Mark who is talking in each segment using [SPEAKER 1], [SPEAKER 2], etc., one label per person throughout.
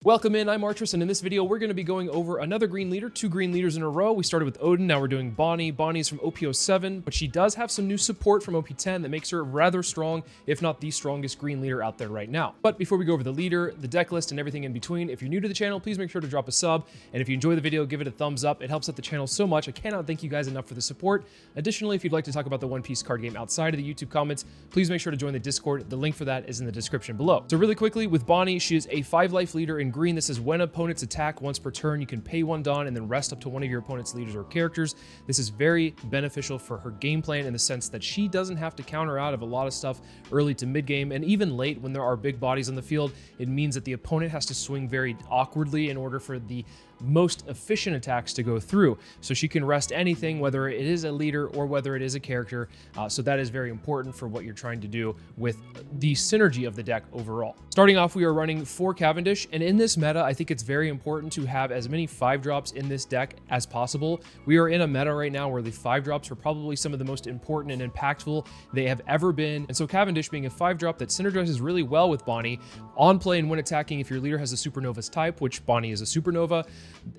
[SPEAKER 1] Welcome in, I'm Artris, and in this video we're going to be going over another green leader, 2 green leaders in a row. We started with Odin, now we're doing Bonney. Bonney's from OP07, but she does have some new support from OP10 that makes her rather strong, if not the strongest green leader out there right now. But before we go over the leader, the deck list, and everything in between, if you're new to the channel, please make sure to drop a sub, and if you enjoy the video, give it a thumbs up. It helps out the channel so much. I cannot thank you guys enough for the support. Additionally, if you'd like to talk about the One Piece card game outside of the YouTube comments, please make sure to join the Discord. The link for that is in the description below. So really quickly, with Bonney, she is a 5-life leader in green. This is when opponents attack once per turn, you can pay 1 Dawn and then rest up to one of your opponent's leaders or characters. This is very beneficial for her game plan in the sense that she doesn't have to counter out of a lot of stuff early to mid game, and even late when there are big bodies on the field. It means that the opponent has to swing very awkwardly in order for the most efficient attacks to go through. So she can rest anything, whether it is a leader or whether it is a character. So that is very important for what you're trying to do with the synergy of the deck overall. Starting off, we are running 4 Cavendish, and in this meta, I think it's very important to have as many 5-drops in this deck as possible. We are in a meta right now where the 5-drops are probably some of the most important and impactful they have ever been. And so Cavendish being a 5-drop that synergizes really well with Bonney on play and when attacking, if your leader has a Supernova's type, which Bonney is a Supernova,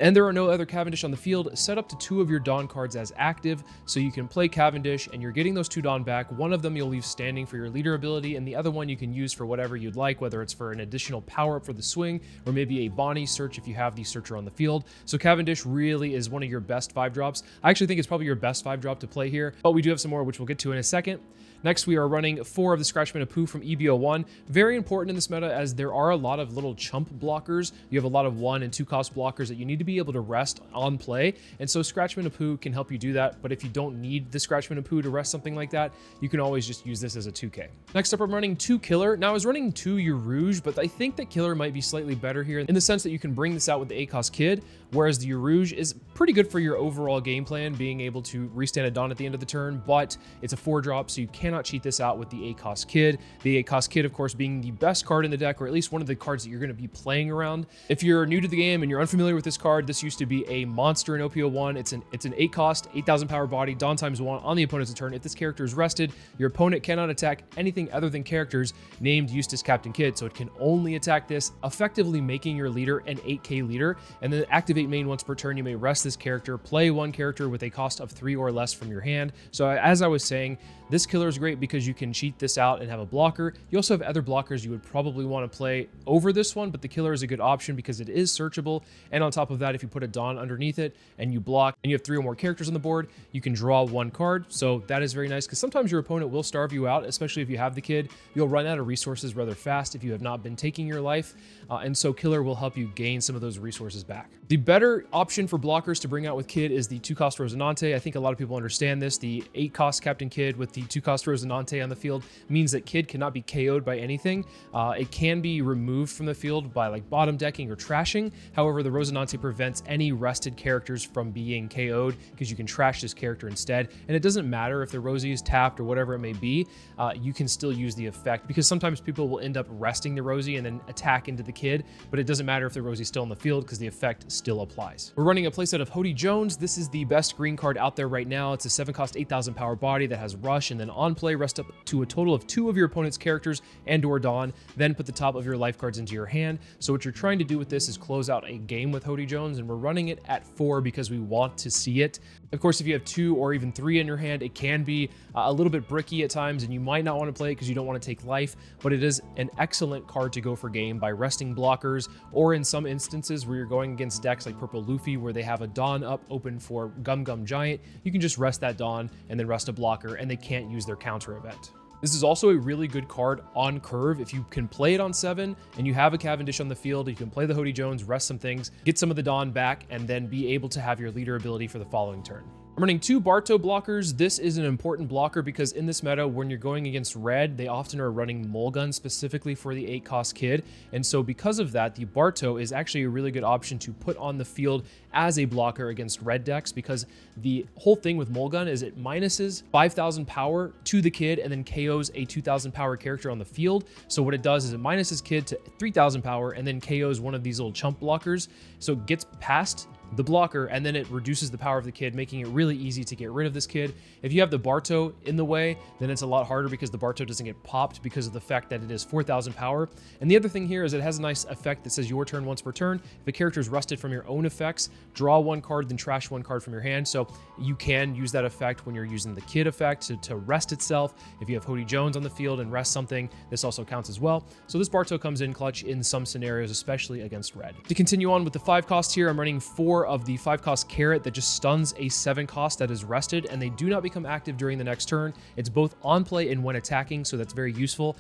[SPEAKER 1] and there are no other Cavendish on the field, set up to 2 of your Dawn cards as active, so you can play Cavendish and you're getting those 2 Dawn back. One of them you'll leave standing for your leader ability, and the other one you can use for whatever you'd like, whether it's for an additional power up for the swing, or maybe a Bonney search if you have the searcher on the field. So Cavendish really is one of your best 5-drops. I actually think it's probably your best 5-drop to play here, but we do have some more, which we'll get to in a second. Next, we are running 4 of the Scratchman of Pooh from EBO1. Very important in this meta as there are a lot of little chump blockers. You have a lot of 1 and 2 cost blockers that you need to be able to rest on play. And so Scratchman of Pooh can help you do that. But if you don't need the Scratchman of Pooh to rest something like that, you can always just use this as a 2K. Next up, I'm running 2 Killer. Now I was running 2 Urouge, but I think that Killer might be slightly better here in the sense that you can bring this out with the ACOS Kid, whereas the Urouge is pretty good for your overall game plan, being able to restand a Dawn at the end of the turn, but it's a 4-drop, so you cannot cheat this out with the ACOS Kid. The ACOS Kid, of course, being the best card in the deck, or at least one of the cards that you're going to be playing around. If you're new to the game and you're unfamiliar with this card, this used to be a monster in OP01. It's an 8 cost, 8,000 power body, Dawn times 1 on the opponent's turn. If this character is rested, your opponent cannot attack anything other than characters named Eustace Captain Kidd, so it can only attack this, effectively making your leader an 8k leader. And then activate main once per turn. You may rest this character, play 1 character with a cost of 3 or less from your hand. So as I was saying, this killer is great because you can cheat this out and have a blocker. You also have other blockers you would probably want to play over this one, but the killer is a good option because it is searchable. And on top of that, if you put a Dawn underneath it and you block and you have 3 or more characters on the board, you can draw 1 card. So that is very nice because sometimes your opponent will starve you out, especially if you have the Kid. You'll run out of resources rather fast if you have not been taking your life. And so Killer will help you gain some of those resources back. The better option for blockers to bring out with Kid is the 2-cost Rosinante. I think a lot of people understand this. The 8-cost Captain Kidd with the 2-cost Rosinante on the field means that Kid cannot be KO'd by anything. It can be removed from the field by like bottom decking or trashing. However, the Rosinante prevents any rested characters from being KO'd because you can trash this character instead. And it doesn't matter if the Rosie is tapped or whatever it may be, you can still use the effect because sometimes people will end up resting the Rosie and then attack into the Kid, but it doesn't matter if the Rosie's still in the field because the effect still applies. We're running a playset of Hody Jones. This is the best green card out there right now. It's a 7-cost, 8,000 power body that has rush, and then on play, rest up to a total of 2 of your opponent's characters and or Dawn, then put the top of your life cards into your hand. So what you're trying to do with this is close out a game with Hody Jones, and we're running it at 4 because we want to see it. Of course, if you have 2 or even 3 in your hand, it can be a little bit bricky at times, and you might not want to play it because you don't want to take life, but it is an excellent card to go for game by resting blockers, or in some instances where you're going against decks like Purple Luffy, where they have a Dawn up open for Gum Gum Giant, you can just rest that Dawn and then rest a blocker, and they can't use their counter event. This is also a really good card on curve. If you can play it on 7 and you have a Cavendish on the field, you can play the Hody Jones, rest some things, get some of the Dawn back, and then be able to have your leader ability for the following turn. I'm running 2 Barto blockers. This is an important blocker because in this meta, when you're going against red, they often are running Mulgun specifically for the 8-cost Kid. And so because of that, the Barto is actually a really good option to put on the field as a blocker against red decks, because the whole thing with Mulgun is it minuses 5,000 power to the Kid and then KOs a 2,000 power character on the field. So what it does is it minuses Kid to 3,000 power and then KOs one of these little chump blockers. So it gets past the blocker, and then it reduces the power of the kid, making it really easy to get rid of this kid. If you have the Barto in the way, then it's a lot harder because the Barto doesn't get popped because of the fact that it is 4,000 power. And the other thing here is it has a nice effect that says your turn once per turn. If a character is rested from your own effects, draw one card, then trash one card from your hand. So you can use that effect when you're using the kid effect to rest itself. If you have Hody Jones on the field and rest something, this also counts as well. So this Barto comes in clutch in some scenarios, especially against red. To continue on with the 5 cost here, I'm running 4 of the 5 cost Carrot that just stuns a 7 cost that is rested, and they do not become active during the next turn. It's both on play and when attacking, so that's very useful.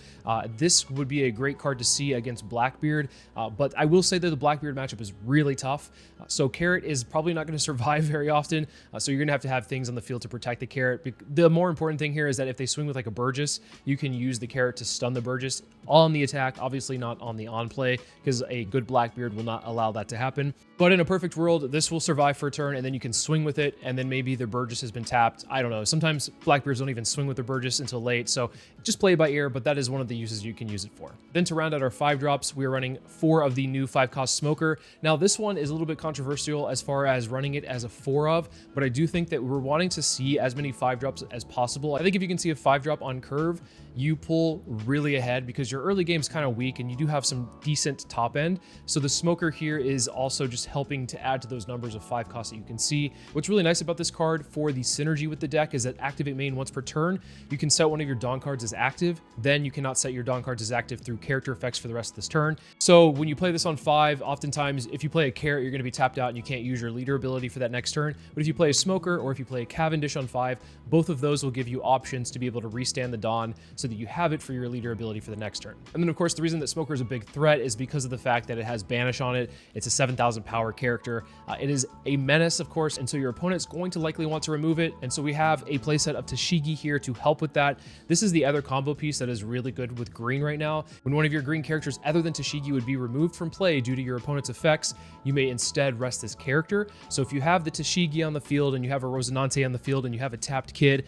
[SPEAKER 1] This would be a great card to see against Blackbeard, but I will say that the Blackbeard matchup is really tough. So Carrot is probably not going to survive very often, so you're going to have things on the field to protect the Carrot. The more important thing here is that if they swing with like a Burgess, you can use the Carrot to stun the Burgess on the attack, obviously not on the on play, because a good Blackbeard will not allow that to happen. But in a perfect world, this will survive for a turn, and then you can swing with it, and then maybe the Burgess has been tapped. I don't know. Sometimes Blackbeards don't even swing with their Burgess until late, so just play it by ear, but that is one of the uses you can use it for. Then to round out our 5 drops, we are running 4 of the new 5 cost Smoker. Now this one is a little bit controversial as far as running it as a 4 of, but I do think that we're wanting to see as many 5 drops as possible. I think if you can see a 5 drop on curve, you pull really ahead because your early game is kind of weak and you do have some decent top end. So the Smoker here is also just helping to add to those numbers of 5 costs that you can see. What's really nice about this card for the synergy with the deck is that activate main once per turn, you can set one of your Dawn cards as active, then you cannot set your Dawn cards as active through character effects for the rest of this turn. So when you play this on 5, oftentimes if you play a Carrot, you're going to be tapped out and you can't use your leader ability for that next turn. But if you play a Smoker or if you play a Cavendish on 5, both of those will give you options to be able to restand the Dawn so that you have it for your leader ability for the next turn. And then of course the reason that Smoker is a big threat is because of the fact that it has Banish on it. It's a 7,000 power character. It is a menace, of course, and so your opponent's going to likely want to remove it. And so we have a playset of Tashigi here to help with that. This is the other combo piece that is really good with green right now. When one of your green characters other than Tashigi would be removed from play due to your opponent's effects, you may instead rest this character. So if you have the Tashigi on the field and you have a Rosinante on the field and you have a tapped kid,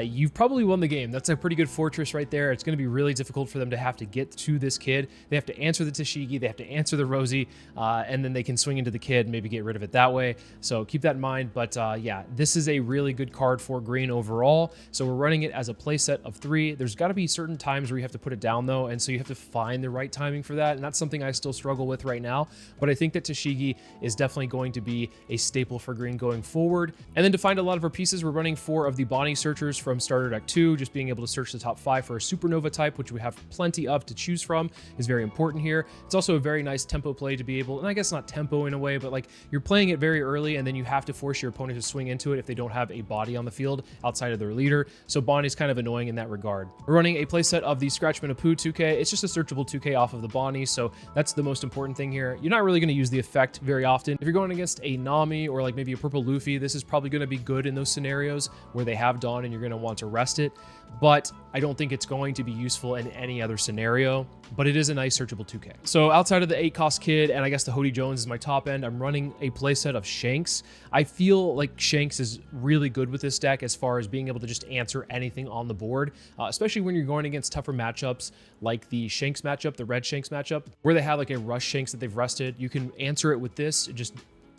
[SPEAKER 1] you've probably won the game. That's a pretty good fortress right there. It's going to be really difficult for them to have to get to this kid. They have to answer the Tashigi, they have to answer the Rosie, and then they can swing into the kid and maybe get rid of it that way. So keep that in mind. But yeah, this is a really good card for green overall. So we're running it as a playset of 3. There's got to be certain times where you have to put it down though, and so you have to find the right timing for that. And that's something I still struggle with right now. But I think that Tashigi is definitely going to be a staple for green going forward. And then to find a lot of our pieces, we're running 4 of the Bonney searchers from starter deck 2. Just being able to search the top 5 for a supernova type, which we have plenty of to choose from, is very important here. It's also a very nice tempo play to be able, and I guess not tempo in a way, but like you're playing it very early and then you have to force your opponent to swing into it if they don't have a body on the field outside of their leader. So Bonnie's kind of annoying in that regard. We're running a playset of the Scratchman Apu 2K. It's just a searchable 2K off of the Bonney, so that's the most important thing here. You're not really going to use the effect very often. If you're going against a Nami or like maybe a purple Luffy, this is probably going to be good in those scenarios where they have Dawn and you're going to want to rest it, but I don't think it's going to be useful in any other scenario. But it is a nice searchable 2K. So outside of the 8 cost kid, and I guess the Hody Jones is my top end, I'm running a playset of Shanks. I feel like Shanks is really good with this deck as far as being able to just answer anything on the board, especially when you're going against tougher matchups like the Shanks matchup, the red Shanks matchup, where they have like a rush Shanks that they've rested. You can answer it with this, just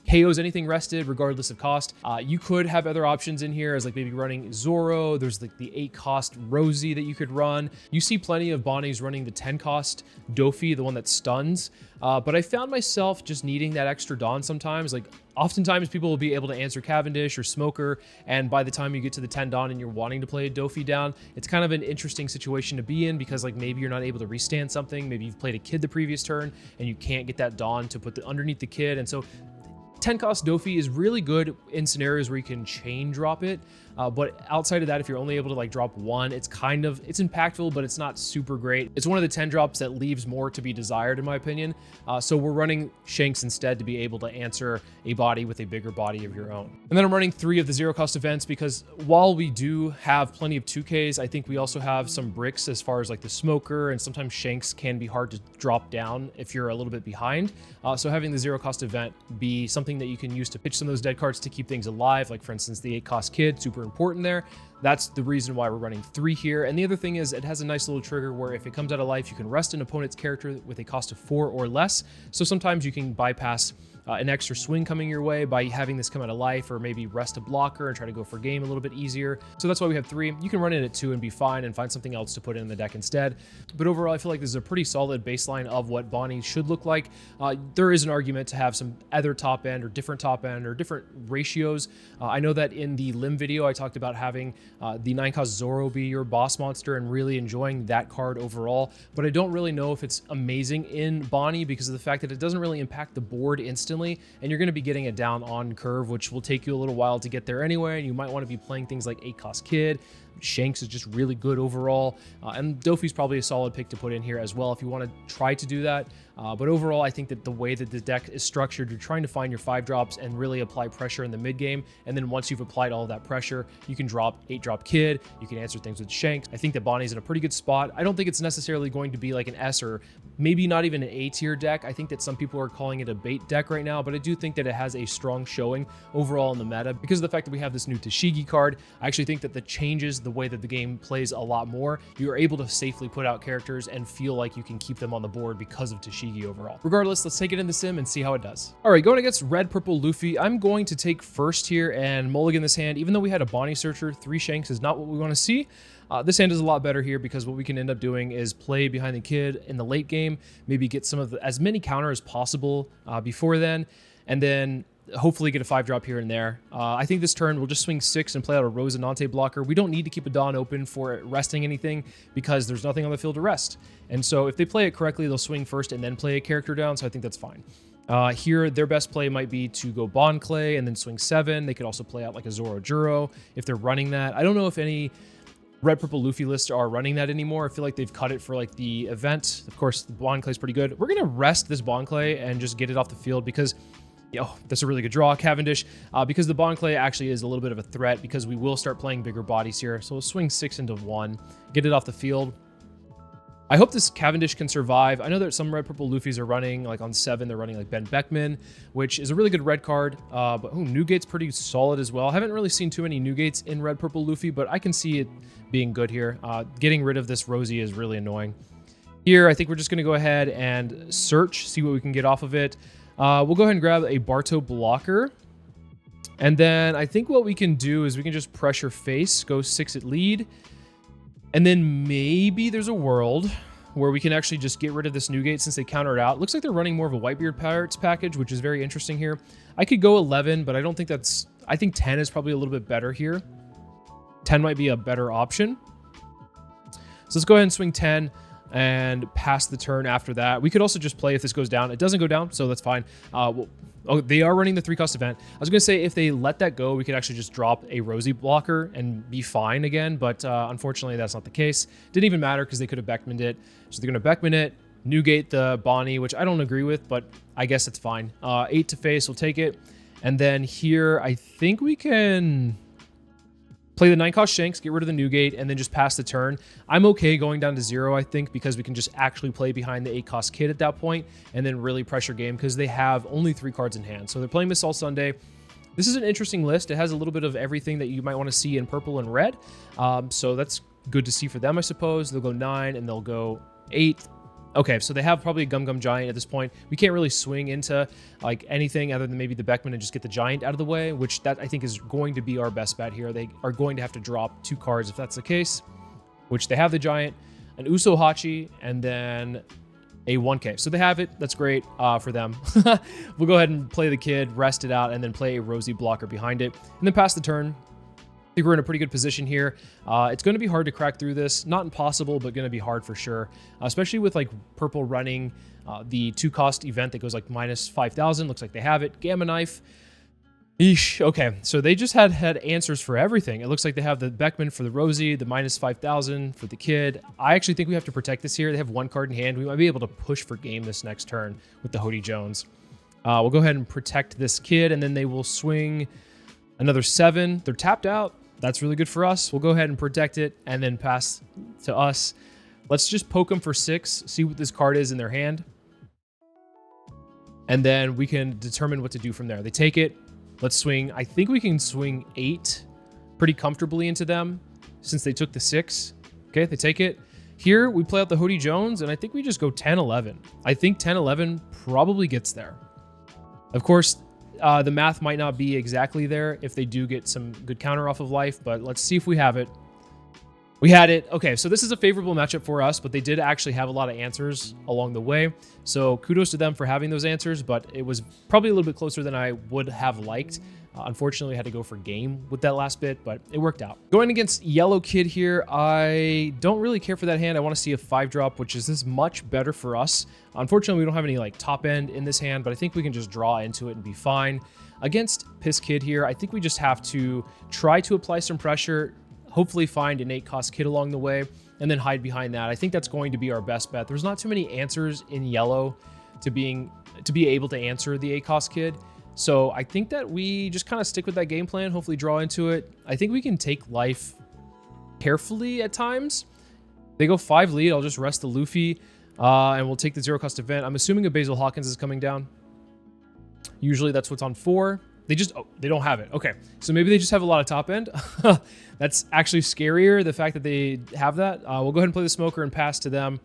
[SPEAKER 1] KOs anything rested regardless of cost. You could have other options in here as like maybe running Zoro. There's like the 8 cost Rosie that you could run. You see plenty of Bonnies running the 10 cost Dofi, the one that stuns. But I found myself just needing that extra Dawn sometimes. Like oftentimes people will be able to answer Cavendish or Smoker, and by the time you get to the 10 Dawn and you're wanting to play a Dofi down, it's kind of an interesting situation to be in because like maybe you're not able to restand something. Maybe you've played a kid the previous turn and you can't get that Dawn to put underneath the kid, and so 10 cost Dofi is really good in scenarios where you can chain drop it. But outside of that, if you're only able to like drop 1, it's impactful, but it's not super great. It's one of the 10 drops that leaves more to be desired, in my opinion. So we're running Shanks instead to be able to answer a body with a bigger body of your own. And then I'm running 3 of the 0 cost events because while we do have plenty of 2Ks, I think we also have some bricks as far as like the Smoker, and sometimes Shanks can be hard to drop down if you're a little bit behind. So having the 0 cost event be something that you can use to pitch some of those dead cards to keep things alive, like for instance the 8 cost kid, super important there. That's the reason why we're running 3 here. And the other thing is it has a nice little trigger where if it comes out of life, you can rest an opponent's character with a cost of 4 or less. So sometimes you can bypass an extra swing coming your way by having this come out of life, or maybe rest a blocker and try to go for game a little bit easier. So that's why we have 3. You can run it at 2 and be fine and find something else to put in the deck instead. But overall, I feel like this is a pretty solid baseline of what Bonney should look like. There is an argument to have some other top end or different ratios. I know that in the Limb video, I talked about having the 9-cost Zoro be your boss monster and really enjoying that card overall, but I don't really know if it's amazing in Bonney because of the fact that it doesn't really impact the board instantly, and you're going to be getting it down on curve, which will take you a little while to get there anyway, and you might want to be playing things like 8-cost Kid. Shanks is just really good overall, and Dofi's probably a solid pick to put in here as well if you want to try to do that. But overall, I think that the way that the deck is structured, you're trying to find your 5-drops and really apply pressure in the mid game, and then once you've applied all of that pressure, you can drop 8-drop Kid, you can answer things with Shanks. I think that Bonney's in a pretty good spot. I don't think it's necessarily going to be like an S or maybe not even an A tier deck. I think that some people are calling it a bait deck right now, but I do think that it has a strong showing overall in the meta because of the fact that we have this new Tashigi card. I actually think that the changes the way that the game plays a lot more. You are able to safely put out characters and feel like you can keep them on the board because of Tashigi overall. Regardless, let's take it in the sim and see how it does. All right, going against red purple Luffy, I'm going to take first here and mulligan this hand. Even though we had a Bonney searcher, 3 Shanks is not what we want to see. This hand is a lot better here because what we can end up doing is play behind the Kid in the late game, maybe get as many counter as possible before then, and then hopefully get a 5-drop here and there. I think this turn we'll just swing 6 and play out a Rosinante blocker. We don't need to keep a Dawn open for resting anything because there's nothing on the field to rest. And so if they play it correctly, they'll swing first and then play a character down, so I think that's fine. Here, their best play might be to go Bon Clay and then swing 7. They could also play out like a Zoro Juro if they're running that. I don't know if any red purple Luffy lists are running that anymore. I feel like they've cut it for like the event. Of course, the Bon Clay is pretty good. We're going to rest this Bon Clay and just get it off the field because that's a really good draw, Cavendish, because the Bon Clay actually is a little bit of a threat because we will start playing bigger bodies here. So we'll swing 6 into 1, get it off the field. I hope this Cavendish can survive. I know that some red purple Luffys are running like on 7. They're running like Ben Beckman, which is a really good red card. But Newgate's pretty solid as well. I haven't really seen too many Newgates in red purple Luffy, but I can see it being good here. Getting rid of this Rosie is really annoying. Here, I think we're just going to go ahead and search, see what we can get off of it. We'll go ahead and grab a Barto blocker. And then I think what we can do is we can just pressure face, go 6 at lead. And then maybe there's a world where we can actually just get rid of this Newgate since they counter it out. Looks like they're running more of a Whitebeard Pirates package, which is very interesting here. I could go 11, but I don't think that's... I think 10 is probably a little bit better here. 10 might be a better option. So let's go ahead and swing 10 and pass the turn after that. We could also just play if this goes down. It doesn't go down, so that's fine. They are running the 3-cost event. I was going to say if they let that go, we could actually just drop a Rosie blocker and be fine again, but unfortunately that's not the case. Didn't even matter because they could have Beckmaned it. So they're going to Beckman it, Newgate the Bonney, which I don't agree with, but I guess it's fine. 8 to face, we'll take it. And then here, I think we can play the 9-cost Shanks, get rid of the Newgate, and then just pass the turn. I'm okay going down to 0, I think, because we can just actually play behind the 8-cost Kid at that point, and then really pressure game, because they have only 3 cards in hand. So they're playing Miss All Sunday. This is an interesting list. It has a little bit of everything that you might want to see in purple and red. So that's good to see for them, I suppose. They'll go 9, and they'll go 8. Okay, so they have probably a Gum Gum Giant at this point. We can't really swing into like anything other than maybe the Beckman and just get the Giant out of the way, which that I think is going to be our best bet here. They are going to have to drop 2 cards if that's the case, which they have the Giant, an Uso Hachi, and then a 1K. So they have it. That's great for them. We'll go ahead and play the Kid, rest it out, and then play a Rosie blocker behind it, and then pass the turn. I think we're in a pretty good position here. It's going to be hard to crack through this. Not impossible, but going to be hard for sure. Especially with like purple running the 2-cost event that goes like minus 5,000. Looks like they have it. Gamma Knife. Eesh. Okay, so they just had answers for everything. It looks like they have the Beckman for the Rosie, the minus 5,000 for the Kid. I actually think we have to protect this here. They have 1 card in hand. We might be able to push for game this next turn with the Hody Jones. We'll go ahead and protect this Kid, and then they will swing another 7. They're tapped out. That's really good for us. We'll go ahead and protect it and then pass to us. Let's just poke them for 6, see what this card is in their hand. And then we can determine what to do from there. They take it. Let's swing. I think we can swing 8 pretty comfortably into them since they took the 6. Okay, they take it. Here, we play out the Hody Jones, and I think we just go 10-11. I think 10-11 probably gets there. Of course, the math might not be exactly there if they do get some good counter off of life, but let's see if we have it. We had it. Okay, so this is a favorable matchup for us, but they did actually have a lot of answers along the way. So kudos to them for having those answers, but it was probably a little bit closer than I would have liked. Unfortunately, I had to go for game with that last bit, but it worked out. Going against Yellow Kid here, I don't really care for that hand. I want to see a 5-drop, which is this much better for us. Unfortunately, we don't have any like top end in this hand, but I think we can just draw into it and be fine. Against Piss Kid here, I think we just have to try to apply some pressure, hopefully find an 8-cost kid along the way, and then hide behind that. I think that's going to be our best bet. There's not too many answers in yellow to be able to answer the 8-cost kid. So I think that we just kind of stick with that game plan, hopefully draw into it. I think we can take life carefully at times. They go 5 lead, I'll just rest the Luffy, and we'll take the 0-cost event. I'm assuming a Basil Hawkins is coming down. Usually that's what's on 4. They don't have it. Okay, so maybe they just have a lot of top end. That's actually scarier, the fact that they have that. We'll go ahead and play the Smoker and pass to them,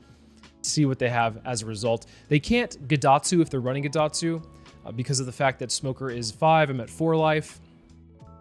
[SPEAKER 1] see what they have as a result. They can't Gadatsu if they're running Gadatsu because of the fact that Smoker is 5. I'm at 4 life.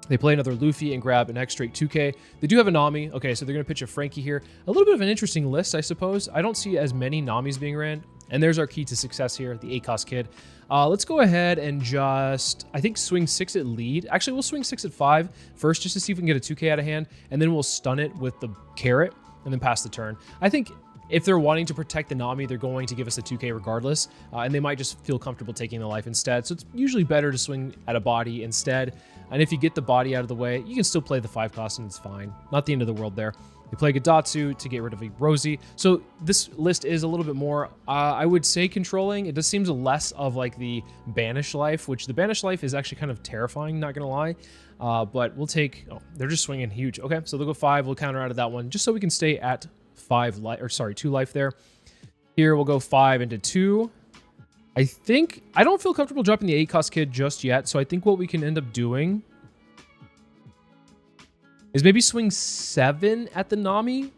[SPEAKER 1] They play another Luffy and grab an X straight 2K. They do have a Nami. Okay, so they're going to pitch a Frankie here. A little bit of an interesting list, I suppose. I don't see as many Namis being ran. And there's our key to success here, the 8-cost kid. Let's go ahead and just, I think, swing 6 at lead. Actually, we'll swing 6 at 5 first just to see if we can get a 2K out of hand. And then we'll stun it with the carrot and then pass the turn. I think if they're wanting to protect the Nami, they're going to give us a 2K regardless. And they might just feel comfortable taking the life instead. So it's usually better to swing at a body instead. And if you get the body out of the way, you can still play the 5-cost and it's fine. Not the end of the world there. They play Gadatsu to get rid of a Rosie. So this list is a little bit more, I would say, controlling. It just seems less of like the Banish Life, which the Banish Life is actually kind of terrifying, not going to lie. But we'll take, oh, they're just swinging huge. Okay, so they'll go 5. We'll counter out of that one just so we can stay at 2 life there. Here we'll go 5 into 2. I don't feel comfortable dropping the 8-cost kid just yet. So I think what we can end up doing is maybe swing 7 at the Nami.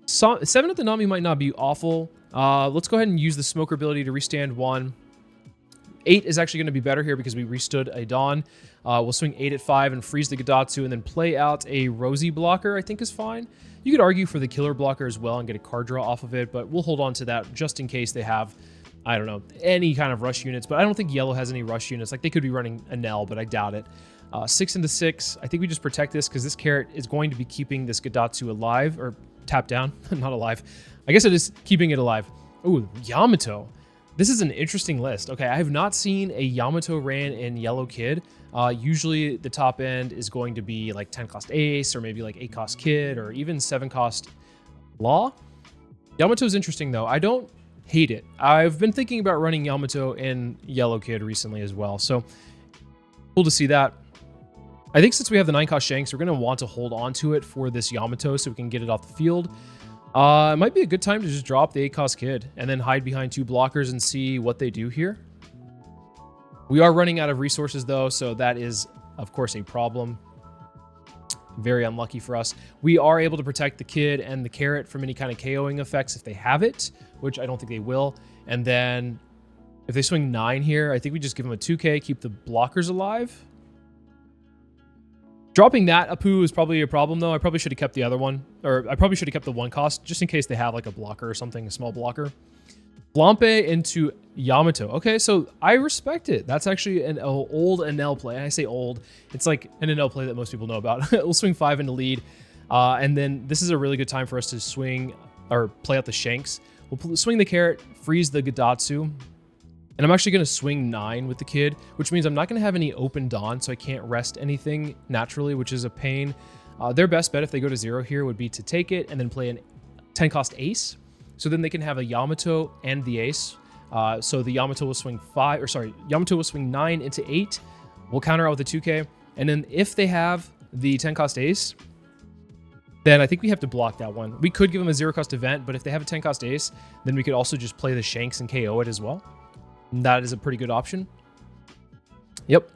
[SPEAKER 1] 7 at the Nami might not be awful. Let's go ahead and use the Smoker ability to restand 1. 8 is actually going to be better here because we restood a Dawn. We'll swing 8 at 5 and freeze the Gadatsu and then play out a Rosie blocker, I think is fine. You could argue for the killer blocker as well and get a card draw off of it, but we'll hold on to that just in case they have, I don't know, any kind of rush units. But I don't think yellow has any rush units. Like they could be running a Nell, but I doubt it. 6 into 6. I think we just protect this because this carrot is going to be keeping this Gadatsu alive, or tapped down, not alive. I guess it is keeping it alive. Ooh, Yamato. This is an interesting list. Okay, I have not seen a Yamato ran in Yellow Kid. Usually the top end is going to be like 10-cost Ace, or maybe like 8-cost Kid, or even 7-cost Law. Yamato is interesting though. I don't hate it. I've been thinking about running Yamato in Yellow Kid recently as well, so cool to see that. I think since we have the 9-cost Shanks, we're going to want to hold on to it for this Yamato so we can get it off the field. It might be a good time to just drop the 8-cost kid and then hide behind 2 blockers and see what they do here. We are running out of resources though, so that is, of course, a problem. Very unlucky for us. We are able to protect the kid and the carrot from any kind of KOing effects if they have it, which I don't think they will. And then if they swing 9 here, I think we just give them a 2K, keep the blockers alive. Dropping that Apu is probably a problem, though. I probably should have kept the other one. Or I probably should have kept the 1-cost, just in case they have, like, a blocker or something, a small blocker. Flampe into Yamato. Okay, so I respect it. That's actually an old NL play. And I say old. It's like an NL play that most people know about. We'll swing 5 into lead. And then this is a really good time for us to swing, or play out the Shanks. We'll swing the carrot, freeze the Gadatsu. And I'm actually going to swing 9 with the kid, which means I'm not going to have any open Dawn, so I can't rest anything naturally, which is a pain. Their best bet if they go to 0 here would be to take it and then play a 10-cost Ace. So then they can have a Yamato and the Ace. So the Yamato will swing Yamato will swing 9 into 8. We'll counter out with a 2K. And then if they have the 10-cost Ace, then I think we have to block that one. We could give them a 0-cost event, but if they have a 10-cost Ace, then we could also just play the Shanks and KO it as well. That is a pretty good option. Yep.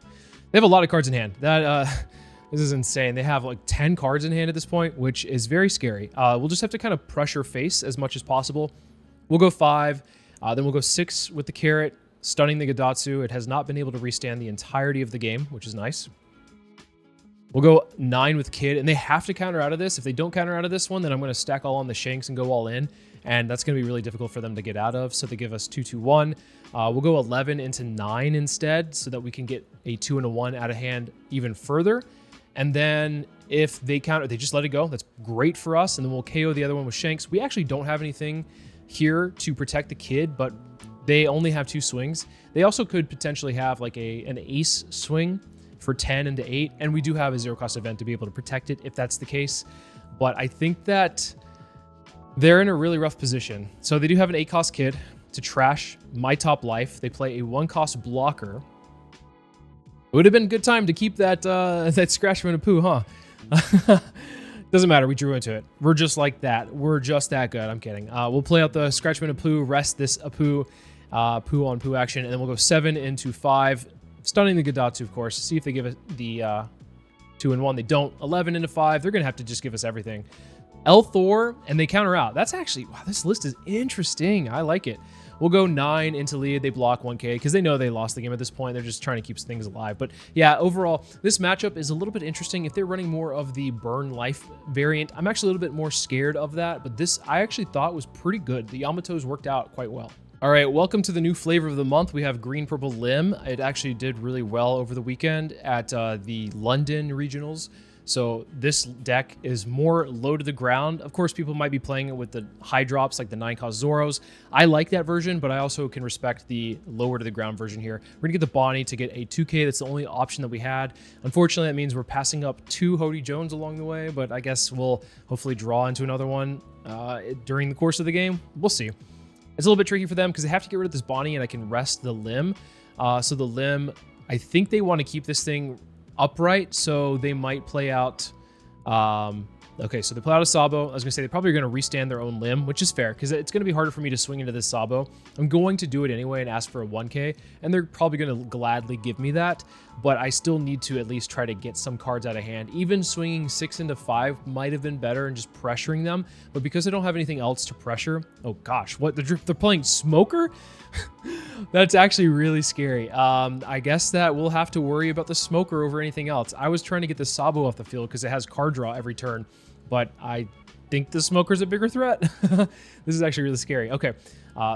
[SPEAKER 1] They have a lot of cards in hand. This is insane. They have like 10 cards in hand at this point, which is very scary. We'll just have to kind of pressure face as much as possible. We'll go 5. Then we'll go 6 with the carrot. stunning the Gadatsu. It has not been able to restand the entirety of the game, which is nice. We'll go 9 with Kid, and they have to counter out of this. If they don't counter out of this one, then I'm going to stack all on the Shanks and go all in, and that's going to be really difficult for them to get out of, so they give us 2-2-1. We'll go 11 into 9 instead, so that we can get a 2 and a 1 out of hand even further. And then if they counter, they just let it go. That's great for us, and then we'll KO the other one with Shanks. We actually don't have anything here to protect the Kid, but they only have 2 swings. They also could potentially have like an ace swing for 10 into 8, and we do have a 0 cost event to be able to protect it if that's the case. But I think that they're in a really rough position. So they do have an 8 cost Kid to trash my top life. They play a 1 cost blocker. It would have been a good time to keep that that Scratch from Apu, huh? Doesn't matter, we drew into it. We're just like that. We're just that good. I'm kidding. We'll play out the Scratchman Apu, rest this Apu, Poo on Poo action, and then we'll go 7 into 5. Stunning the Gadatsu, of course. See if they give it the 2 and 1. They don't. 11 into 5. They're going to have to just give us everything. El Thor, and they counter out. That's actually, wow, this list is interesting. I like it. We'll go 9 into lead. They block 1K because they know they lost the game at this point. They're just trying to keep things alive. But yeah, overall, this matchup is a little bit interesting. If they're running more of the burn life variant, I'm actually a little bit more scared of that. But this, I actually thought was pretty good. The Yamatos worked out quite well. All right, welcome to the new flavor of the month. We have Green Purple Limb. It actually did really well over the weekend at the London regionals. So this deck is more low to the ground. Of course, people might be playing it with the high drops like the 9 cost Zoros. I like that version, but I also can respect the lower to the ground version here. We're gonna get the Bonney to get a 2K. That's the only option that we had. Unfortunately, that means we're passing up 2 Hody Jones along the way, but I guess we'll hopefully draw into another one during the course of the game. We'll see. It's a little bit tricky for them because they have to get rid of this Bonney and I can rest the Limb. So the Limb, I think they want to keep this thing upright, so they might play out okay, so they play out a Sabo. I was gonna say they probably are gonna restand their own Limb, which is fair because it's gonna be harder for me to swing into this Sabo. I'm going to do it anyway and ask for a 1K, and they're probably gonna gladly give me that, but I still need to at least try to get some cards out of hand. Even swinging 6 into 5 might have been better and just pressuring them, but because I don't have anything else to pressure, oh gosh, what, they're playing Smoker? That's actually really scary. I guess that we'll have to worry about the Smoker over anything else. I was trying to get the Sabo off the field because it has card draw every turn, but I think the Smoker's a bigger threat. This is actually really scary. Okay,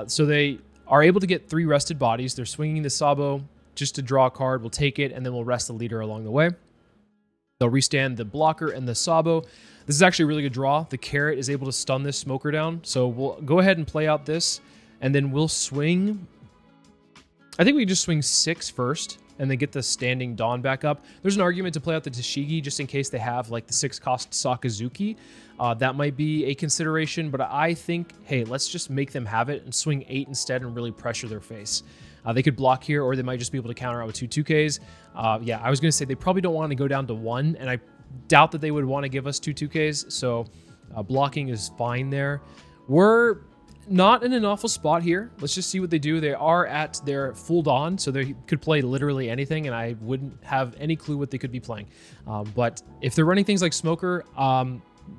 [SPEAKER 1] so they are able to get 3 rested bodies. They're swinging the Sabo just to draw a card. We'll take it, and then we'll rest the leader along the way. They'll restand the blocker and the Sabo. This is actually a really good draw. The Carrot is able to stun this Smoker down, so we'll go ahead and play out this, and then we'll swing. I think we just swing 6 first, and then get the standing Dawn back up. There's an argument to play out the Tashigi just in case they have like the 6 cost Sakazuki. That might be a consideration, but I think, hey, let's just make them have it and swing 8 instead and really pressure their face. They could block here, or they might just be able to counter out with 2 2Ks. Yeah, I was going to say they probably don't want to go down to 1, and I doubt that they would want to give us 2 2Ks, so blocking is fine there. We're not in an awful spot here. Let's just see what they do. They are at their full Dawn, so they could play literally anything, and I wouldn't have any clue what they could be playing. But if they're running things like Smoker,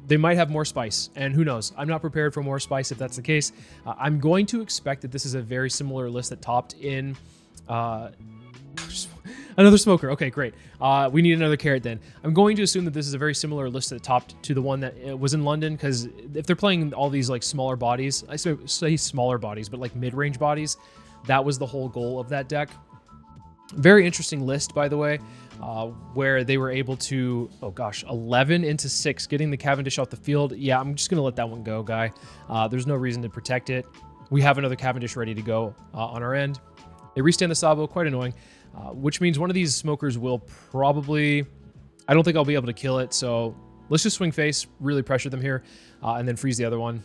[SPEAKER 1] they might have more spice, and who knows? I'm not prepared for more spice if that's the case. I'm going to expect that this is a very similar list that topped in another Smoker. Okay, great. We need another Carrot then. I'm going to assume that this is a very similar list that topped to the one that was in London, because if they're playing all these like smaller bodies, I say smaller bodies, but like mid-range bodies, that was the whole goal of that deck. Very interesting list, by the way, where they were able to, oh gosh, 11 into 6, getting the Cavendish off the field. Yeah, I'm just going to let that one go, guy. There's no reason to protect it. We have another Cavendish ready to go on our end. They restand the Sabo, quite annoying, which means one of these Smokers will probably, I don't think I'll be able to kill it, so let's just swing face, really pressure them here, and then freeze the other one.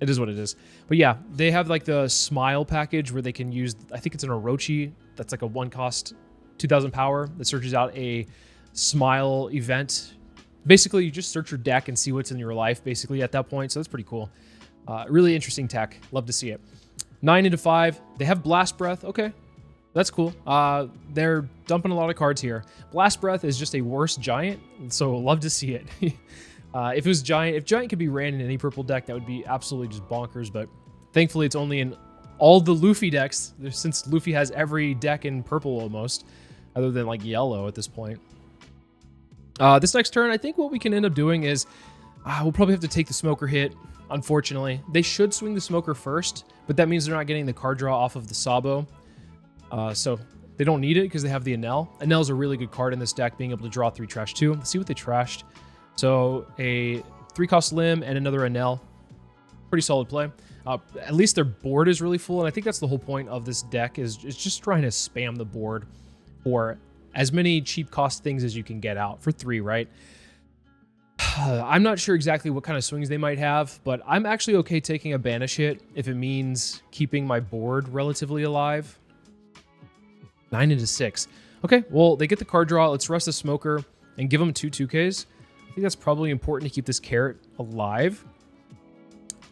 [SPEAKER 1] It is what it is. But yeah, they have like the Smile package where they can use, I think it's an Orochi, that's like a 1 cost 2000 power that searches out a Smile event. Basically, you just search your deck and see what's in your life, basically, at that point, so that's pretty cool. Really interesting tech. Love to see it. 9 into 5. They have Blast Breath. Okay, that's cool. They're dumping a lot of cards here. Blast Breath is just a worse Giant, so love to see it. If it was Giant, if Giant could be ran in any purple deck, that would be absolutely just bonkers, but thankfully it's only in all the Luffy decks, since Luffy has every deck in purple almost, other than like yellow at this point. This next turn, I think what we can end up doing is we'll probably have to take the Smoker hit, unfortunately. They should swing the Smoker first, but that means they're not getting the card draw off of the Sabo. So they don't need it because they have the Enel. Enel's a really good card in this deck, being able to draw 3 trash too. Let's see what they trashed. So a 3-cost Limb and another Enel. Pretty solid play. At least their board is really full, and I think that's the whole point of this deck is just trying to spam the board for as many cheap cost things as you can get out for 3, right? I'm not sure exactly what kind of swings they might have, but I'm actually okay taking a banish hit if it means keeping my board relatively alive. 9 into 6. Okay, well, they get the card draw. Let's rest the Smoker and give them 2 2Ks. I think that's probably important to keep this carrot alive.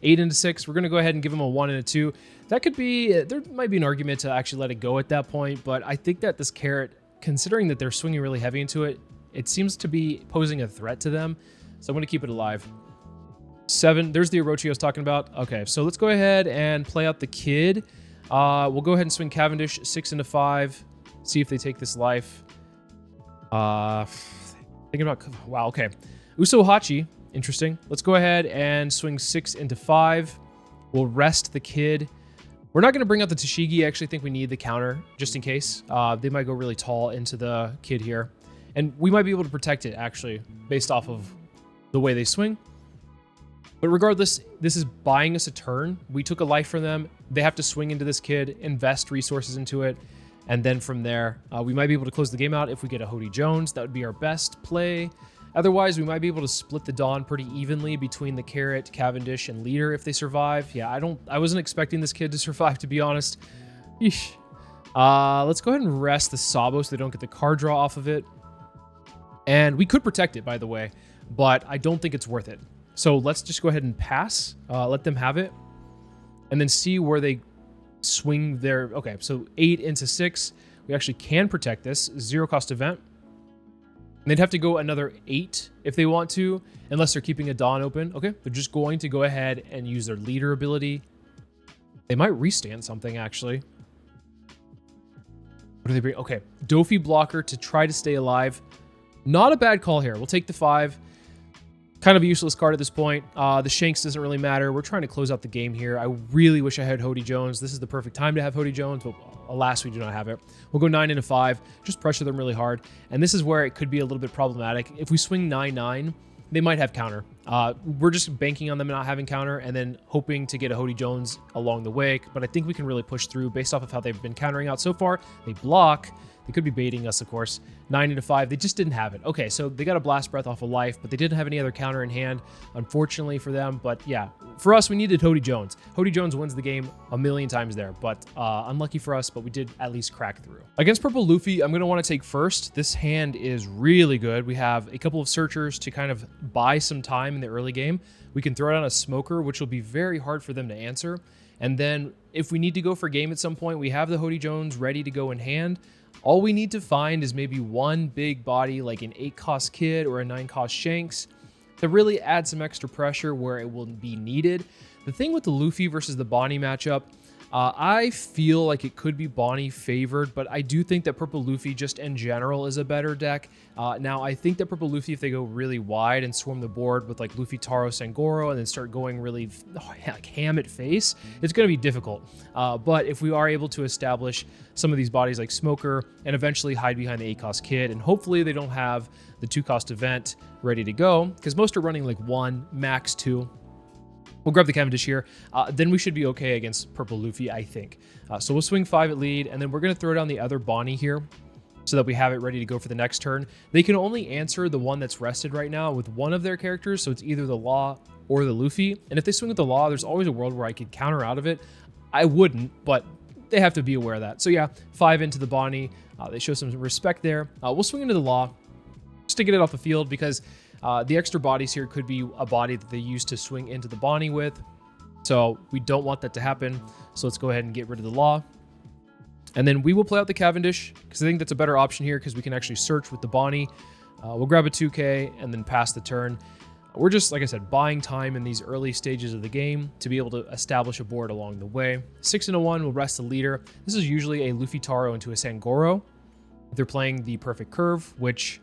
[SPEAKER 1] 8 into 6. We're going to go ahead and give them a 1 and a 2. That could be, there might be an argument to actually let it go at that point, but I think that this carrot, considering that they're swinging really heavy into it, it seems to be posing a threat to them. So I'm going to keep it alive. 7. There's the Orochi I was talking about. Okay, so let's go ahead and play out the kid. We'll go ahead and swing Cavendish 6 into 5. See if they take this life. Thinking about... Wow, okay. Uso Hachi. Interesting. Let's go ahead and swing 6 into 5. We'll rest the kid. We're not going to bring out the Tashigi. I actually think we need the counter just in case. They might go really tall into the kid here. And we might be able to protect it, actually, based off of the way they swing. But regardless, this is buying us a turn. We took a life from them. They have to swing into this kid, invest resources into it. And then from there, we might be able to close the game out if we get a Hody Jones. That would be our best play. Otherwise, we might be able to split the Dawn pretty evenly between the Carrot, Cavendish, and Leader if they survive. Yeah, I wasn't expecting this kid to survive, to be honest. Yeesh. Let's go ahead and rest the Sabo so they don't get the card draw off of it. And we could protect it, by the way, but I don't think it's worth it. So let's just go ahead and pass, let them have it, and then see where they swing their... Okay, so 8 into 6. We actually can protect this. 0-cost event. And they'd have to go another 8 if they want to, unless they're keeping a Dawn open. Okay, they're just going to go ahead and use their Leader ability. They might restand something, actually. What do they bring? Okay, Dofi blocker to try to stay alive. Not a bad call here. We'll take the 5. Kind of a useless card at this point. The Shanks doesn't really matter. We're trying to close out the game here. I really wish I had Hody Jones. This is the perfect time to have Hody Jones, but alas, we do not have it. We'll go 9 into 5. Just pressure them really hard. And this is where it could be a little bit problematic. If we swing 9-9, they might have counter. We're just banking on them not having counter and then hoping to get a Hody Jones along the way. But I think we can really push through based off of how they've been countering out so far. They block. They could be baiting us, of course. 9 into 5. They just didn't have it. Okay, so they got a Blast Breath off of life, but they didn't have any other counter in hand, unfortunately for them. But yeah, for us, we needed Hody Jones. Hody Jones wins the game a million times there, but unlucky for us, but we did at least crack through. Against Purple Luffy, I'm going to want to take first. This hand is really good. We have a couple of Searchers to kind of buy some time in the early game. We can throw down a Smoker, which will be very hard for them to answer. And then if we need to go for game at some point, we have the Hody Jones ready to go in hand. All we need to find is maybe one big body like an 8-cost Kid or a 9-cost Shanks to really add some extra pressure where it will be needed. The thing with the Luffy versus the Bonney matchup, I feel like it could be Bonney favored, but I do think that Purple Luffy just in general is a better deck. Now, I think that Purple Luffy, if they go really wide and swarm the board with like Luffy, Taro, Sangoro, and then start going really like ham at face, it's going to be difficult. But if we are able to establish some of these bodies like Smoker and eventually hide behind the 8-cost Kid, and hopefully they don't have the 2-cost event ready to go, because most are running like 1, max 2. We'll grab the Cavendish here. Then we should be okay against Purple Luffy, I think. So we'll swing 5 at lead, and then we're going to throw down the other Bonney here so that we have it ready to go for the next turn. They can only answer the one that's rested right now with one of their characters, so it's either the Law or the Luffy. And if they swing with the Law, there's always a world where I could counter out of it. I wouldn't, but they have to be aware of that. So yeah, 5 into the Bonney. They show some respect there. We'll swing into the Law just to get it off the field because the extra bodies here could be a body that they use to swing into the Bonney with. So we don't want that to happen. So let's go ahead and get rid of the Law. And then we will play out the Cavendish because I think that's a better option here because we can actually search with the Bonney. We'll grab a 2K and then pass the turn. We're just, like I said, buying time in these early stages of the game to be able to establish a board along the way. 6 and a 1 will rest the leader. This is usually a Luffy Taro into a Sangoro. If they're playing the perfect curve, which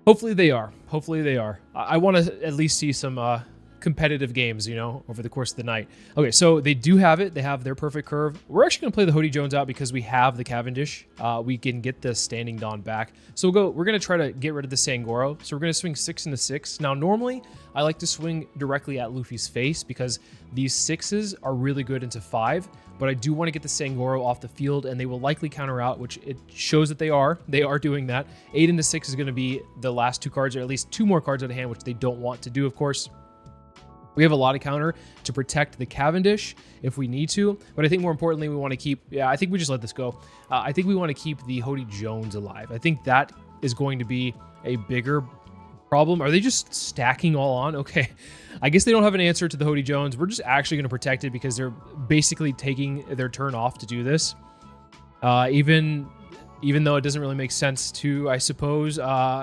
[SPEAKER 1] hopefully they are. Hopefully they are. I want to at least see some competitive games, you know, over the course of the night. Okay, so they do have it. They have their perfect curve. We're actually going to play the Hody Jones out because we have the Cavendish. We can get the Standing Dawn back. So we're going to try to get rid of the Sangoro. So we're going to swing 6 into 6. Now, normally, I like to swing directly at Luffy's face because these 6s are really good into 5. But I do want to get the Sangoro off the field, and they will likely counter out, which it shows that they are. They are doing that. 8 into 6 is going to be the last 2 cards, or at least 2 more cards out of hand, which they don't want to do, of course. We have a lot of counter to protect the Cavendish if we need to, but I think more importantly, we want to keep, I think we just let this go. I think we want to keep the Hody Jones alive. I think that is going to be a bigger problem. Are they just stacking all on? Okay, I guess they don't have an answer to the Hody Jones. We're just actually going to protect it because they're basically taking their turn off to do this. Even though it doesn't really make sense to, I suppose,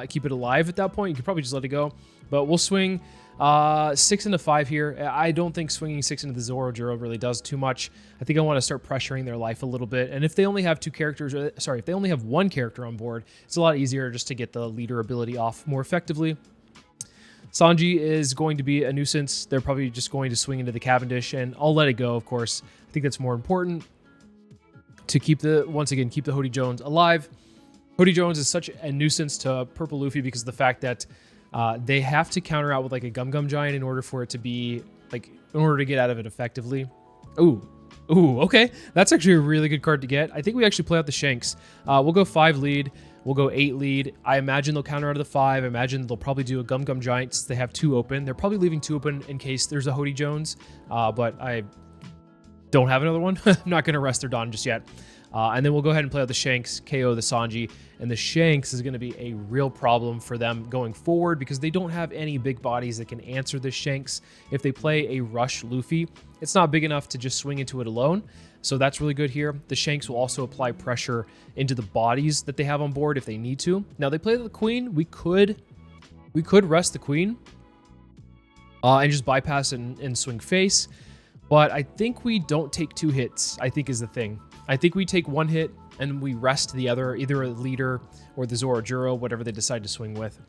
[SPEAKER 1] keep it alive at that point. You could probably just let it go, but we'll swing 6 into 5 here. I don't think swinging 6 into the Zoro really does too much. I think I want to start pressuring their life a little bit. And if they only have 2 characters, if they only have 1 character on board, it's a lot easier just to get the leader ability off more effectively. Sanji is going to be a nuisance. They're probably just going to swing into the Cavendish, and I'll let it go, of course. I think that's more important to keep once again, keep the Hody Jones alive. Hody Jones is such a nuisance to Purple Luffy because of the fact that they have to counter out with like a Gum Gum Giant in order for it to be like, in order to get out of it effectively. Ooh, okay. That's actually a really good card to get. I think we actually play out the Shanks. We'll go 5 lead. We'll go 8 lead. I imagine they'll counter out of the 5. I imagine they'll probably do a Gum Gum Giant since they have 2 open. They're probably leaving 2 open in case there's a Hody Jones, but I don't have another one. I'm not going to rest their Dawn just yet. And then we'll go ahead and play out the Shanks, KO the Sanji, and the Shanks is going to be a real problem for them going forward because they don't have any big bodies that can answer the Shanks. If they play a Rush Luffy, it's not big enough to just swing into it alone, so that's really good here. The Shanks will also apply pressure into the bodies that they have on board if they need to. Now, they play the Queen. We could rest the Queen and just bypass and swing face, but I think we don't take 2 hits, I think is the thing. I think we take 1 hit and we rest the other, either a leader or the Zoro, whatever they decide to swing with.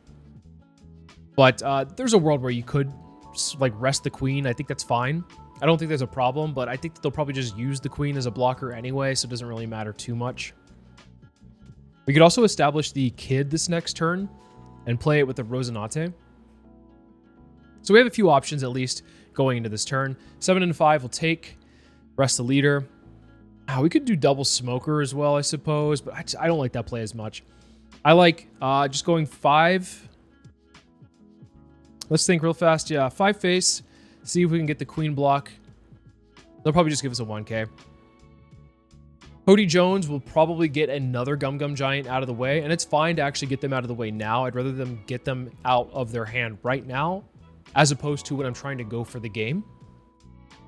[SPEAKER 1] But there's a world where you could like rest the Queen. I think that's fine. I don't think there's a problem, but I think that they'll probably just use the Queen as a blocker anyway, so it doesn't really matter too much. We could also establish the Kid this next turn and play it with the Rosinante. So we have a few options at least going into this turn. 7 and 5 will take, rest the leader. We could do double Smoker as well, I suppose, but I don't like that play as much. I like just going 5. Let's think real fast. Yeah, 5 face. See if we can get the Queen block. They'll probably just give us a 1K. Hody Jones will probably get another Gum Gum Giant out of the way, and it's fine to actually get them out of the way now. I'd rather them get them out of their hand right now, as opposed to when I'm trying to go for the game.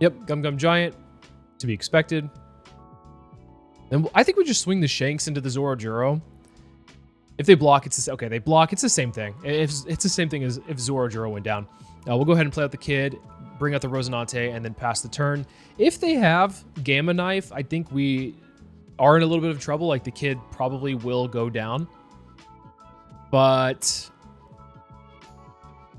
[SPEAKER 1] Yep, Gum Gum Giant, to be expected. Then I think we just swing the Shanks into the Zoro. If they block, okay, they block, it's the same thing. It's the same thing as if Zoro went down. We'll go ahead and play out the Kid, bring out the Rosinante, and then pass the turn. If they have Gamma Knife, I think we are in a little bit of trouble. Like, the Kid probably will go down. But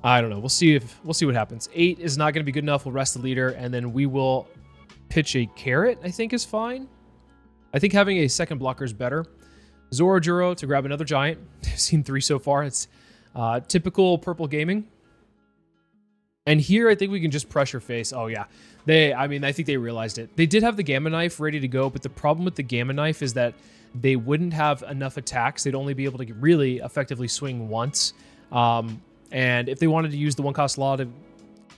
[SPEAKER 1] I don't know. We'll see what happens. 8 is not going to be good enough. We'll rest the leader, and then we will pitch a Carrot, I think is fine. I think having a second blocker is better. Zoro to grab another Giant. I've seen 3 so far. It's typical purple gaming. And here, I think we can just pressure face. Oh, yeah. I think they realized it. They did have the Gamma Knife ready to go, but the problem with the Gamma Knife is that they wouldn't have enough attacks. They'd only be able to really effectively swing once. And if they wanted to use the 1-cost law to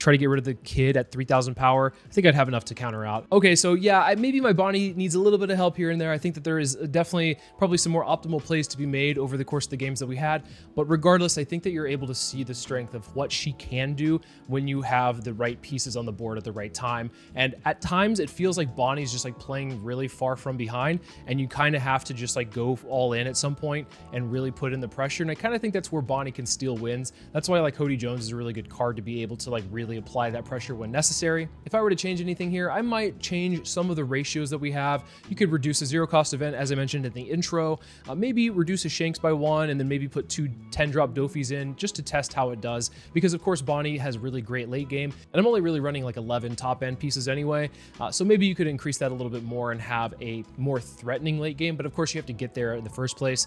[SPEAKER 1] try to get rid of the kid at 3,000 power. I think I'd have enough to counter out. Okay, so yeah, maybe my Bonney needs a little bit of help here and there. I think that there is definitely probably some more optimal plays to be made over the course of the games that we had. But regardless, I think that you're able to see the strength of what she can do when you have the right pieces on the board at the right time. And at times it feels like Bonney's just like playing really far from behind, and you kind of have to just like go all in at some point and really put in the pressure. And I kind of think that's where Bonney can steal wins. That's why like Cody Jones is a really good card to be able to like really apply that pressure when necessary. If I were to change anything here, I might change some of the ratios that we have. You could reduce a 0-cost event, as I mentioned in the intro, maybe reduce a Shanks by 1, and then maybe put 2 10-drop Dofis in just to test how it does, because of course Bonney has really great late game, and I'm only really running like 11 top-end pieces anyway, so maybe you could increase that a little bit more and have a more threatening late game. But of course you have to get there in the first place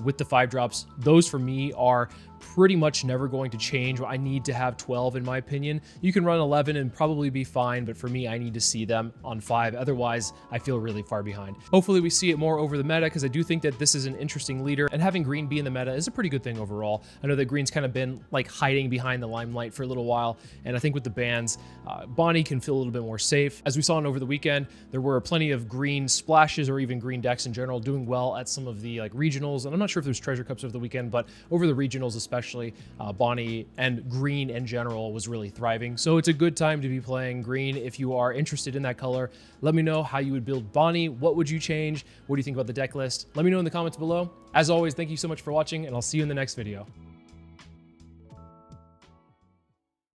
[SPEAKER 1] with the 5 drops. Those for me are pretty much never going to change. I need to have 12 in my opinion. You can run 11 and probably be fine, but for me, I need to see them on 5. Otherwise, I feel really far behind. Hopefully we see it more over the meta, because I do think that this is an interesting leader, and having green be in the meta is a pretty good thing overall. I know that green's kind of been like hiding behind the limelight for a little while, and I think with the bans, Bonney can feel a little bit more safe. As we saw over the weekend, there were plenty of green splashes or even green decks in general doing well at some of the like regionals, and I'm not sure if there's treasure cups over the weekend, but over the regionals especially, Bonney and green in general was really thriving. So it's a good time to be playing green. If you are interested in that color, let me know how you would build Bonney. What would you change? What do you think about the deck list? Let me know in the comments below. As always, thank you so much for watching, and I'll see you in the next video.